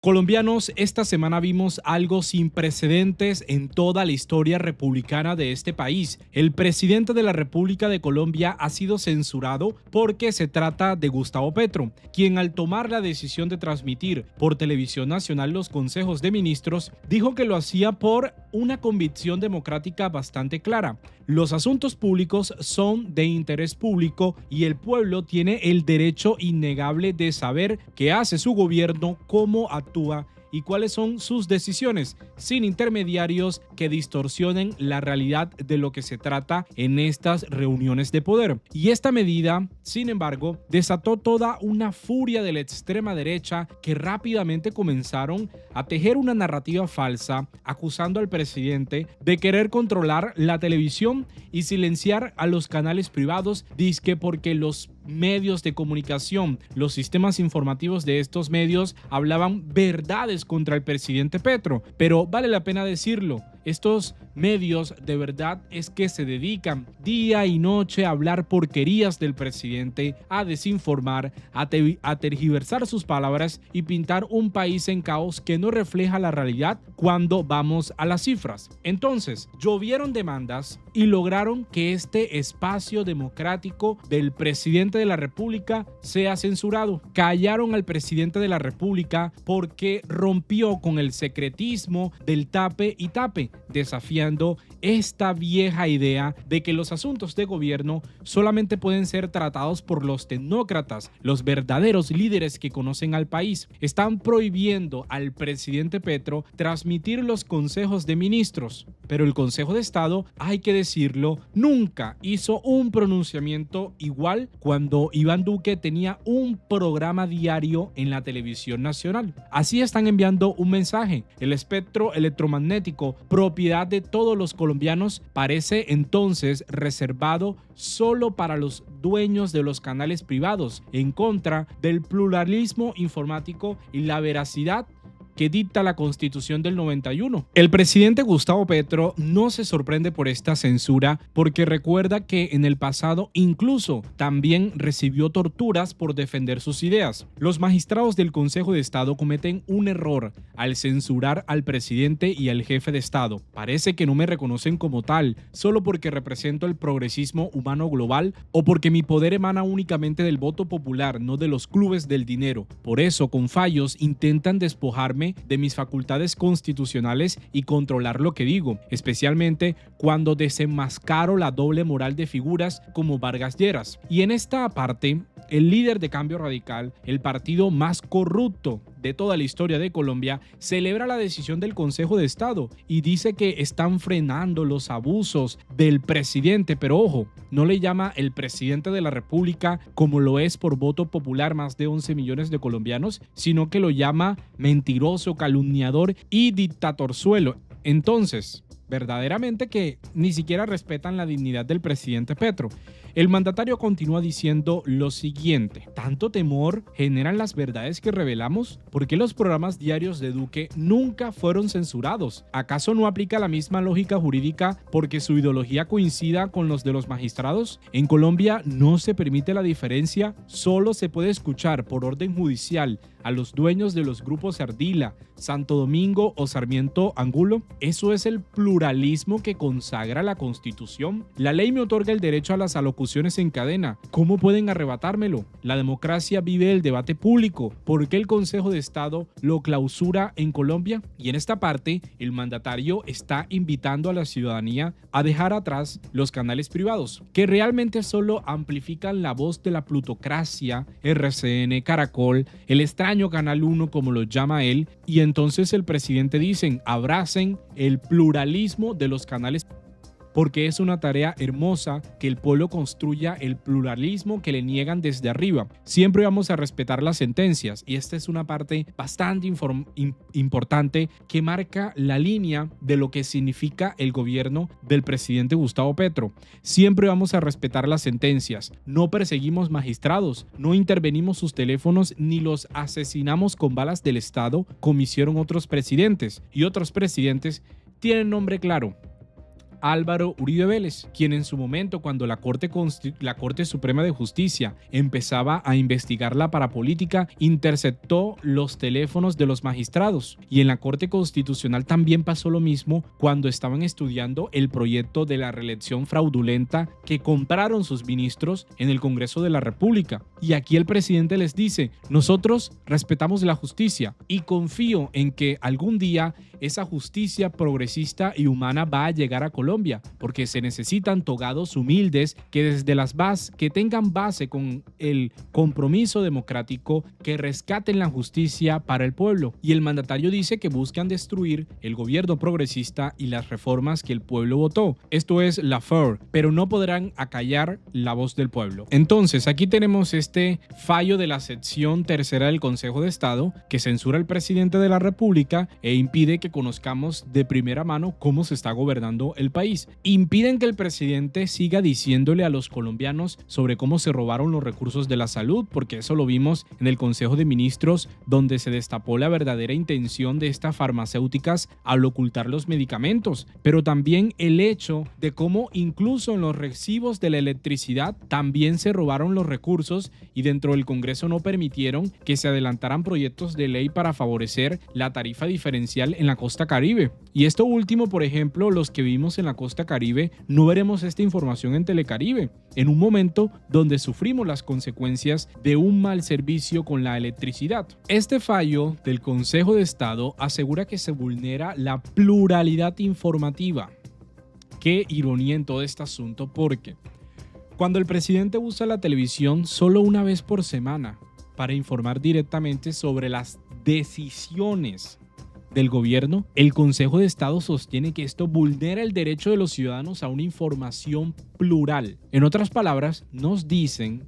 Colombianos, esta semana vimos algo sin precedentes en toda la historia republicana de este país. El presidente de la República de Colombia ha sido censurado porque se trata de Gustavo Petro, quien al tomar la decisión de transmitir por televisión nacional los consejos de ministros, dijo que lo hacía por una convicción democrática bastante clara. Los asuntos públicos son de interés público y el pueblo tiene el derecho innegable de saber qué hace su gobierno, cómo actúa y cuáles son sus decisiones, sin intermediarios que distorsionen la realidad de lo que se trata en estas reuniones de poder. Y esta medida, sin embargo, desató toda una furia de la extrema derecha que rápidamente comenzaron a tejer una narrativa falsa, acusando al presidente de querer controlar la televisión y silenciar a los canales privados, dizque porque los medios de comunicación, los sistemas informativos de estos medios hablaban verdades contra el presidente Petro. Pero vale la pena decirlo, estos medios de verdad es que se dedican día y noche a hablar porquerías del presidente, a desinformar, a tergiversar sus palabras y pintar un país en caos que no refleja la realidad cuando vamos a las cifras. Entonces, llovieron demandas y lograron que este espacio democrático del presidente de la República sea censurado. Callaron al presidente de la República porque rompió con el secretismo del tape y tape, desafiando esta vieja idea de que los asuntos de gobierno solamente pueden ser tratados por los tecnócratas, los verdaderos líderes que conocen al país. Están prohibiendo al presidente Petro transmitir los consejos de ministros, pero el Consejo de Estado, hay que decirlo, nunca hizo un pronunciamiento igual cuando Iván Duque tenía un programa diario en la televisión nacional. Así están enviando un mensaje. El espectro electromagnético, propiedad de todos los colombianos, parece entonces reservado solo para los dueños de los canales privados, en contra del pluralismo informático y la veracidad que dicta la Constitución del 91. El presidente Gustavo Petro no se sorprende por esta censura porque recuerda que en el pasado incluso también recibió torturas por defender sus ideas. Los magistrados del Consejo de Estado cometen un error al censurar al presidente y al jefe de Estado. Parece que no me reconocen como tal, solo porque represento el progresismo humano global o porque mi poder emana únicamente del voto popular, no de los clubes del dinero. Por eso, con fallos, intentan despojarme de mis facultades constitucionales y controlar lo que digo, especialmente cuando desenmascaro la doble moral de figuras como Vargas Lleras. Y en esta parte, el líder de Cambio Radical, el partido más corrupto de toda la historia de Colombia, celebra la decisión del Consejo de Estado y dice que están frenando los abusos del presidente, pero ojo, no le llama el presidente de la República como lo es por voto popular más de 11 millones de colombianos, sino que lo llama mentiroso, calumniador y dictatorzuelo. Entonces, verdaderamente que ni siquiera respetan la dignidad del presidente Petro. El mandatario continúa diciendo lo siguiente: ¿tanto temor generan las verdades que revelamos? ¿Por qué los programas diarios de Duque nunca fueron censurados? ¿Acaso no aplica la misma lógica jurídica porque su ideología coincida con los de los magistrados? En Colombia no se permite la diferencia, solo se puede escuchar por orden judicial a los dueños de los grupos Ardila, Santo Domingo o Sarmiento Angulo. ¿Eso es el pluralismo que consagra la Constitución? La ley me otorga el derecho a las alocuciones en cadena. ¿Cómo pueden arrebatármelo? La democracia vive el debate público. ¿Por qué el Consejo de Estado lo clausura en Colombia? Y en esta parte, el mandatario está invitando a la ciudadanía a dejar atrás los canales privados, que realmente solo amplifican la voz de la plutocracia, RCN, Caracol, el extraño Canal 1 como lo llama él, y entonces el presidente dice: abracen el pluralismo de los canales, porque es una tarea hermosa que el pueblo construya el pluralismo que le niegan desde arriba. Siempre vamos a respetar las sentencias, y esta es una parte bastante importante que marca la línea de lo que significa el gobierno del presidente Gustavo Petro. Siempre vamos a respetar las sentencias, no perseguimos magistrados, no intervenimos sus teléfonos ni los asesinamos con balas del Estado como hicieron otros presidentes, y otros presidentes tienen nombre claro: Álvaro Uribe Vélez, quien en su momento, cuando la Corte Suprema de Justicia empezaba a investigar la parapolítica, interceptó los teléfonos de los magistrados. Y en la Corte Constitucional también pasó lo mismo cuando estaban estudiando el proyecto de la reelección fraudulenta que compraron sus ministros en el Congreso de la República. Y aquí el presidente les dice: nosotros respetamos la justicia y confío en que algún día esa justicia progresista y humana va a llegar a Colombia, porque se necesitan togados humildes que desde las bases, que tengan base con el compromiso democrático, que rescaten la justicia para el pueblo. Y el mandatario dice que buscan destruir el gobierno progresista y las reformas que el pueblo votó. Esto es la FARC, pero no podrán acallar la voz del pueblo. Entonces, aquí tenemos este fallo de la sección tercera del Consejo de Estado que censura al presidente de la República e impide que conozcamos de primera mano cómo se está gobernando el país. Impiden que el presidente siga diciéndole a los colombianos sobre cómo se robaron los recursos de la salud, porque eso lo vimos en el Consejo de Ministros, donde se destapó la verdadera intención de estas farmacéuticas al ocultar los medicamentos, pero también el hecho de cómo incluso en los recibos de la electricidad también se robaron los recursos y dentro del Congreso no permitieron que se adelantaran proyectos de ley para favorecer la tarifa diferencial en la costa Caribe. Y esto último, por ejemplo, los que vivimos en la costa Caribe, no veremos esta información en Telecaribe, en un momento donde sufrimos las consecuencias de un mal servicio con la electricidad. Este fallo del Consejo de Estado asegura que se vulnera la pluralidad informativa. Qué ironía en todo este asunto, porque cuando el presidente usa la televisión solo una vez por semana para informar directamente sobre las decisiones del gobierno, el Consejo de Estado sostiene que esto vulnera el derecho de los ciudadanos a una información plural. En otras palabras, nos dicen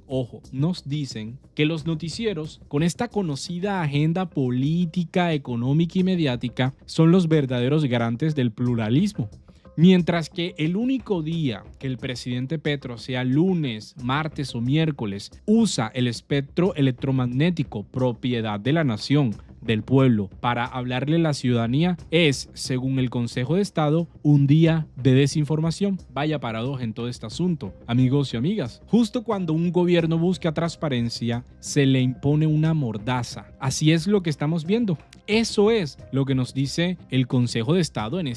que los noticieros, con esta conocida agenda política, económica y mediática, son los verdaderos garantes del pluralismo. Mientras que el único día que el presidente Petro, sea lunes, martes o miércoles, usa el espectro electromagnético, propiedad de la nación, del pueblo, para hablarle a la ciudadanía, es, según el Consejo de Estado, un día de desinformación. Vaya paradoja en todo este asunto, amigos y amigas. Justo cuando un gobierno busca transparencia, se le impone una mordaza. Así es lo que estamos viendo. Eso es lo que nos dice el Consejo de Estado en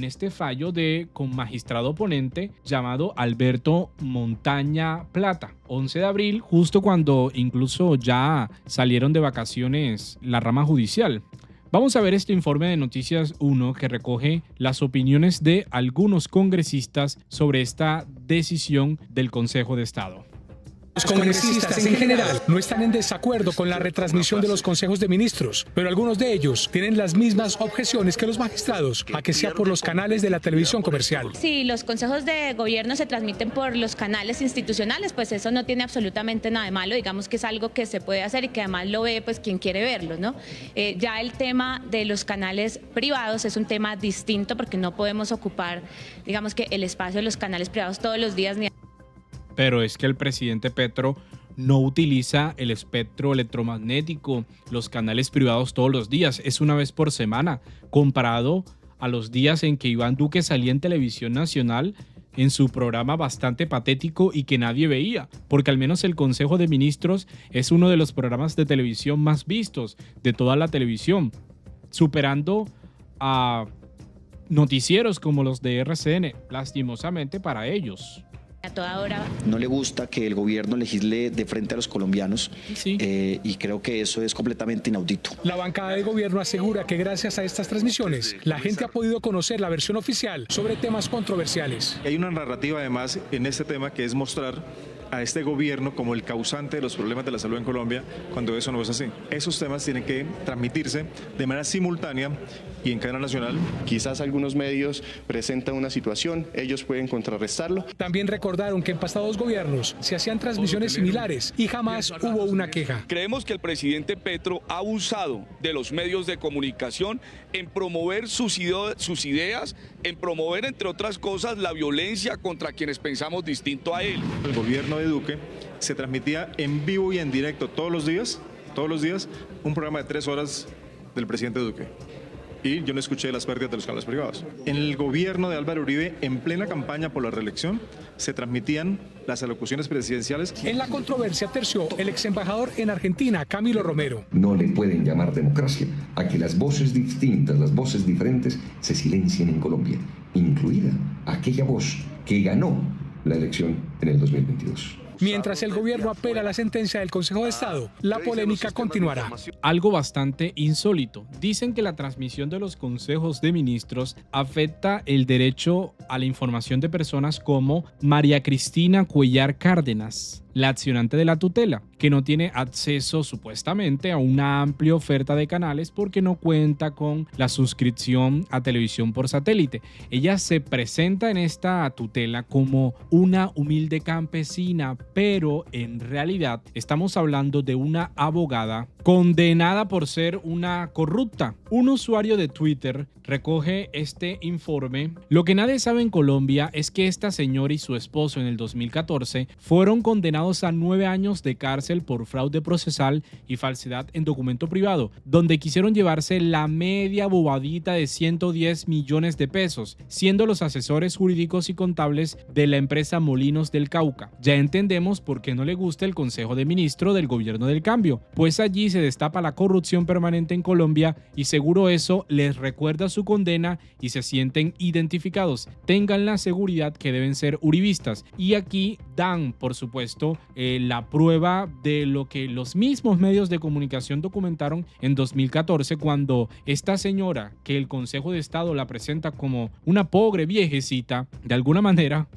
este fallo con magistrado ponente llamado Alberto Montaña Plata. 11 de abril, justo cuando incluso ya salieron de vacaciones la rama judicial. Vamos a ver este informe de Noticias 1 que recoge las opiniones de algunos congresistas sobre esta decisión del Consejo de Estado. Los congresistas en general no están en desacuerdo con la retransmisión de los consejos de ministros, pero algunos de ellos tienen las mismas objeciones que los magistrados a que sea por los canales de la televisión comercial. Si los consejos de gobierno se transmiten por los canales institucionales, pues eso no tiene absolutamente nada de malo, digamos que es algo que se puede hacer y que además lo ve pues quien quiere verlo, ¿no? Ya el tema de los canales privados es un tema distinto porque no podemos ocupar, digamos que el espacio de los canales privados todos los días ni. Pero es que el presidente Petro no utiliza el espectro electromagnético, los canales privados todos los días, es una vez por semana, comparado a los días en que Iván Duque salía en televisión nacional en su programa bastante patético y que nadie veía, porque al menos el Consejo de Ministros es uno de los programas de televisión más vistos de toda la televisión, superando a noticieros como los de RCN, lastimosamente para ellos. A toda hora. No le gusta que el gobierno legisle de frente a los colombianos, sí. Y creo que eso es completamente inaudito. La bancada del gobierno asegura que gracias a estas transmisiones la gente ha podido conocer la versión oficial sobre temas controversiales. Hay una narrativa además en este tema que es mostrar a este gobierno como el causante de los problemas de la salud en Colombia, cuando eso no es así. Esos temas tienen que transmitirse de manera simultánea y en cadena nacional. Quizás algunos medios presentan una situación, ellos pueden contrarrestarlo. También recordaron que en pasados gobiernos se hacían transmisiones similares y jamás hubo una queja. Creemos que el presidente Petro ha abusado de los medios de comunicación en promover sus ideas, en promover, entre otras cosas, la violencia contra quienes pensamos distinto a él. El gobierno de Duque se transmitía en vivo y en directo todos los días, un programa de 3 horas del presidente Duque. y yo no escuché las pérdidas de los canales privados. En el gobierno de Álvaro Uribe, en plena campaña por la reelección, se transmitían las alocuciones presidenciales. En la controversia terció el ex embajador en Argentina, Camilo Romero. No le pueden llamar democracia a que las voces distintas, las voces diferentes, se silencien en Colombia, incluida aquella voz que ganó la elección en el 2022. Mientras el gobierno apela a la sentencia del Consejo de Estado, la polémica continuará. Algo bastante insólito. Dicen que la transmisión de los consejos de ministros afecta el derecho a la información de personas como María Cristina Cuellar Cárdenas, la accionante de la tutela, que no tiene acceso supuestamente a una amplia oferta de canales porque no cuenta con la suscripción a televisión por satélite. Ella se presenta en esta tutela como una humilde campesina, pero en realidad estamos hablando de una abogada condenada por ser una corrupta. Un usuario de Twitter recoge este informe. Lo que nadie sabe en Colombia es que esta señora y su esposo en el 2014 fueron condenados a 9 años de cárcel por fraude procesal y falsedad en documento privado, donde quisieron llevarse la media bobadita de 110 millones de pesos, siendo los asesores jurídicos y contables de la empresa Molinos del Cauca. Ya entendemos por qué no le gusta el Consejo de Ministros del Gobierno del Cambio, pues allí se destapa la corrupción permanente en Colombia y seguro eso les recuerda su condena y se sienten identificados. Tengan la seguridad que deben ser uribistas. Y aquí dan, por supuesto, la prueba de lo que los mismos medios de comunicación documentaron en 2014 cuando esta señora, que el Consejo de Estado la presenta como una pobre viejecita, de alguna manera,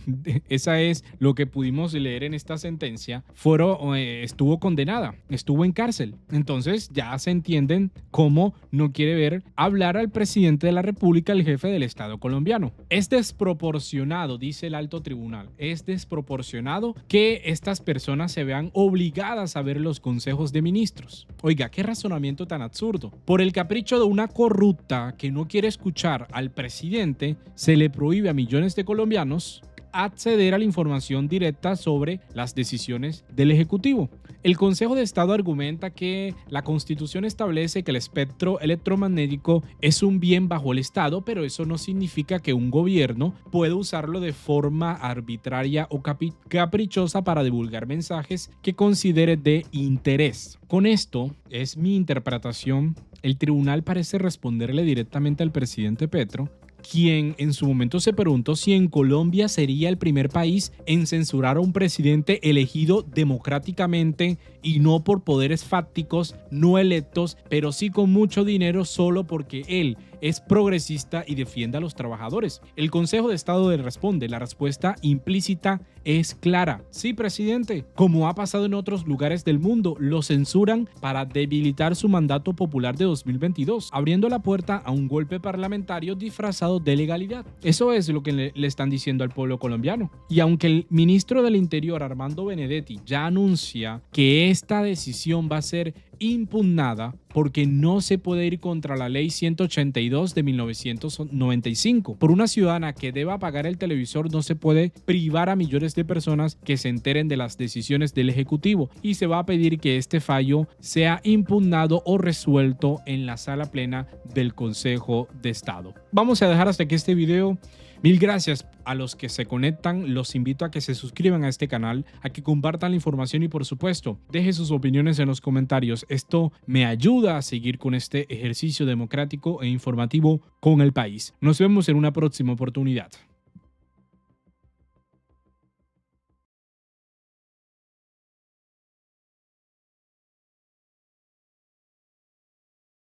esa es lo que pudimos leer en esta sentencia, estuvo condenada, estuvo en cárcel. Entonces ya se entienden cómo no quiere ver hablar al presidente de la República, el jefe del Estado colombiano. Es desproporcionado, dice el alto tribunal, es desproporcionado que estas personas se vean obligadas a ver los consejos de ministros. Oiga, qué razonamiento tan absurdo. Por el capricho de una corrupta que no quiere escuchar al presidente, se le prohíbe a millones de colombianos acceder a la información directa sobre las decisiones del Ejecutivo. El Consejo de Estado argumenta que la Constitución establece que el espectro electromagnético es un bien bajo el Estado, pero eso no significa que un gobierno pueda usarlo de forma arbitraria o caprichosa para divulgar mensajes que considere de interés. Con esto, es mi interpretación, el tribunal parece responderle directamente al presidente Petro, quien en su momento se preguntó si en Colombia sería el primer país en censurar a un presidente elegido democráticamente y no por poderes fácticos no electos, pero sí con mucho dinero solo porque él es progresista y defiende a los trabajadores. El Consejo de Estado le responde, la respuesta implícita es clara. Sí, presidente, como ha pasado en otros lugares del mundo, lo censuran para debilitar su mandato popular de 2022, abriendo la puerta a un golpe parlamentario disfrazado de legalidad. Eso es lo que le están diciendo al pueblo colombiano. Y aunque el ministro del Interior, Armando Benedetti, ya anuncia que esta decisión va a ser impugnada porque no se puede ir contra la ley 182 de 1995. Por una ciudadana que deba pagar el televisor no se puede privar a millones de personas que se enteren de las decisiones del Ejecutivo y se va a pedir que este fallo sea impugnado o resuelto en la sala plena del Consejo de Estado. Vamos a dejar hasta aquí este video. Mil gracias a los que se conectan, los invito a que se suscriban a este canal, a que compartan la información y por supuesto, dejen sus opiniones en los comentarios. Esto me ayuda a seguir con este ejercicio democrático e informativo con el país. Nos vemos en una próxima oportunidad.